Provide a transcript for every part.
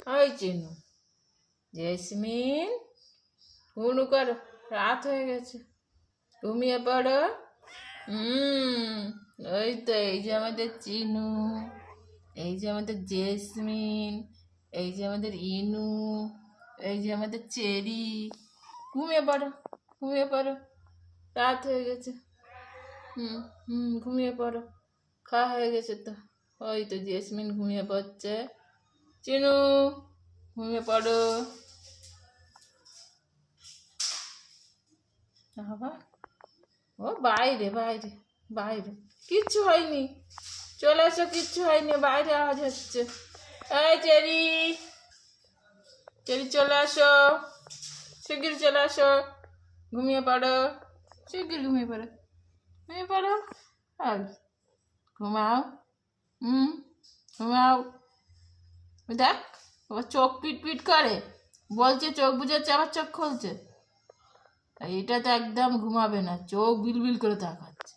ওই চিনু, জেসমিন, ঘুনু করো, রাত হয়ে গেছে, ঘুমিয়ে পড়ো। ওই তো, এই যে আমাদের চিনু, এই যে আমাদের জেসমিন, এই যে আমাদের ইনু, এই যে আমাদের চেরি। ঘুমিয়ে পড়ো, ঘুমিয়ে পড়ো, রাত হয়ে গেছে। হুম ঘুমিয়ে পড়ো, খাওয়া হয়ে গেছে তো। ওই তো জেসমিন ঘুমিয়ে পড়ছে। চিনু, ঘুমিয়ে পড়ো। আবার ও বাইরে বাইরে বাইরে, কিচ্ছু হয়নি, চলে এসো, কিচ্ছু হয়নি, বাইরে আওয়াজ হচ্ছে। এই চেরি, চেরি চলে আসো, শিগগির চলে আসো, ঘুমিয়ে পড়ো, শিগগির ঘুমিয়ে পড়ো, ঘুমিয়ে পড়ো। আর ঘুমাও, ঘুমাও। দেখ, আবার চোখ পিট পিট করে, বলছে চোখ বুঝাচ্ছে, আবার চোখ খুলছে। এটা তো একদম ঘুমাবে না, চোখ বিলবিল করে তাকাচ্ছে।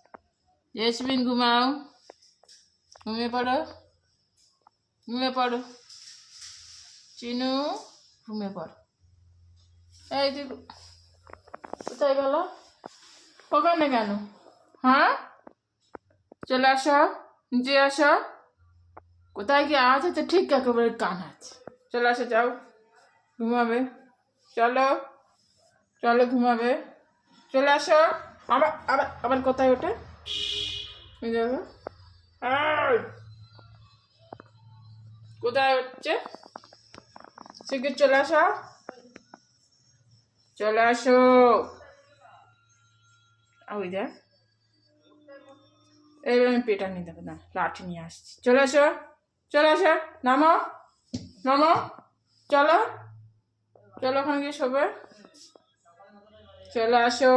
জেসমিন ঘুমাও, ঘুমিয়ে পড়ো, ঘুমিয়ে পড়ো। চিনু, ঘুমিয়ে পড়ো। এই তুই কোথায় গেল, ওখানে কেন? হ্যাঁ, চলে আসো, নিচে আসো। কোথায় কি আওয়াজ হচ্ছে ঠিক একেবারে কান আছে। চলে আসো, যাও ঘুমাবে, চলো চলো ঘুমাবে, চলে আসো। আবার আবার আবার কোথায় ওঠে, দেখো কোথায় হচ্ছে, শিগগির চলে আসো, চলে আসো। ওই দেখ, এইবার আমি পেটা নিয়ে দেবো না, লাঠি নিয়ে আসছি। চলে আসো, চলে আসো, নামো নামো, চলো চলো, ওখানে গিয়ে শোবে, চলে আসো।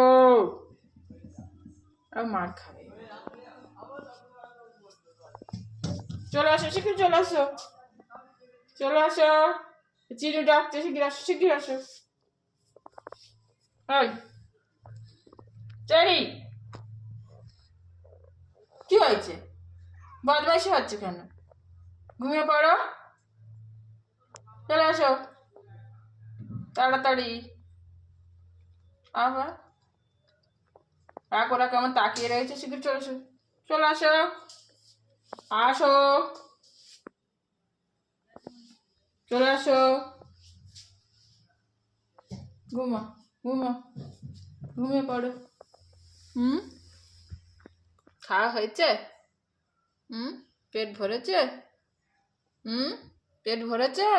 আর মার খাবে, চলে আসো, শিগগির চলে আসো, চলে আসো। চিনি ডাকছে, শিগগির আসো, শিগগির আসো। ওই চেরি, কি হয়েছে, বদমাইশি হচ্ছে কেন? ঘুমিয়ে পড়ো, চলে আসো তাড়াতাড়ি। আবার ওরা কেমন তাকিয়ে রয়েছে, শিগগির চলে আসো, চলে আসো, আসো, চলে আসো। ঘুমা, ঘুমা, ঘুমিয়ে পড়ো। খাওয়া হয়েছে? পেট ভরেছে? পেট ভরেছে?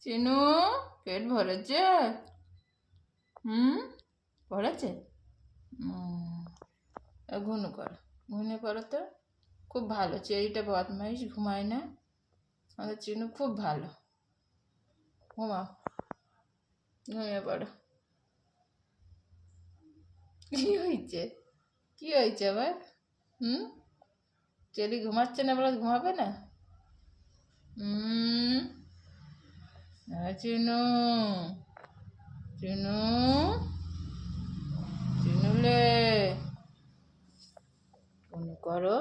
চিনু, পেট ভরেছে? ভরেছে? ঘুনু করো, ঘুমিয়ে পড়ো তো। খুব ভালো, চেরিটা বদমাইশ, ঘুমায় না। আমাদের চিনু খুব ভালো, ঘুমাও, ঘুমিয়ে পড়ো। কি হয়েছে, কি হয়েছে আবার? চেরি ঘুমাচ্ছে না বলে ঘুমাবে না? চিনু, চিনু, চিনুলে, ঘুনু করো।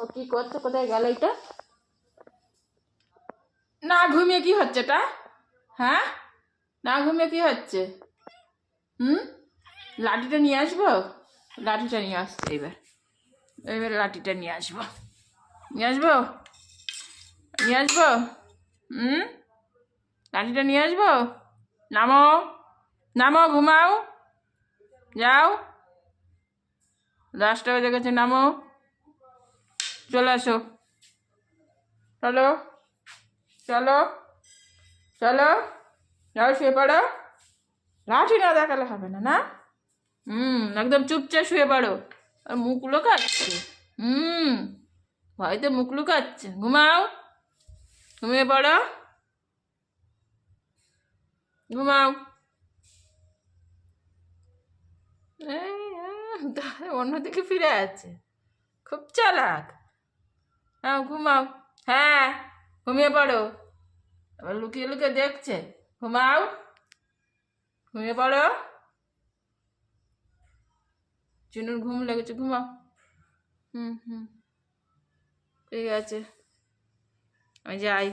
ও কি করছে, কোথায় গেল এটা? না ঘুমিয়ে কি হচ্ছে এটা? হ্যাঁ, না ঘুমিয়ে কি হচ্ছে? লাঠিটা নিয়ে আসবো, লাঠিটা নিয়ে আসছে, এবার এবার লাঠিটা নিয়ে আসবো, নিয়ে আসবো, নিয়ে আসবো। লাঠিটা নিয়ে আসবো। নামো, নামো, ঘুমাও, যাও, 10টা বেজে গেছে, নামো, চলে আসো, চলো চলো চলো, যাও শুয়ে পড়ো। লাঠি না দেখালে হবে না, না? একদম চুপচাপ শুয়ে পড়ো। আর মুখ লুকাচ্ছে, ভয়তে মুখ লুকাচ্ছে। ঘুমাও, ঘুমিয়ে পড়ো, ঘুমাও। অন্যদিকে ফিরে আছে, খুব চালাক। হ্যাঁ ঘুমাও, হ্যাঁ ঘুমিয়ে পড়ো। আবার লুকিয়ে লুকিয়ে দেখছে, ঘুমাও, ঘুমিয়ে পড়ো। চুনুর ঘুম লেগেছে, ঘুমাও। হুম ঠিক আছে, আমি যাই।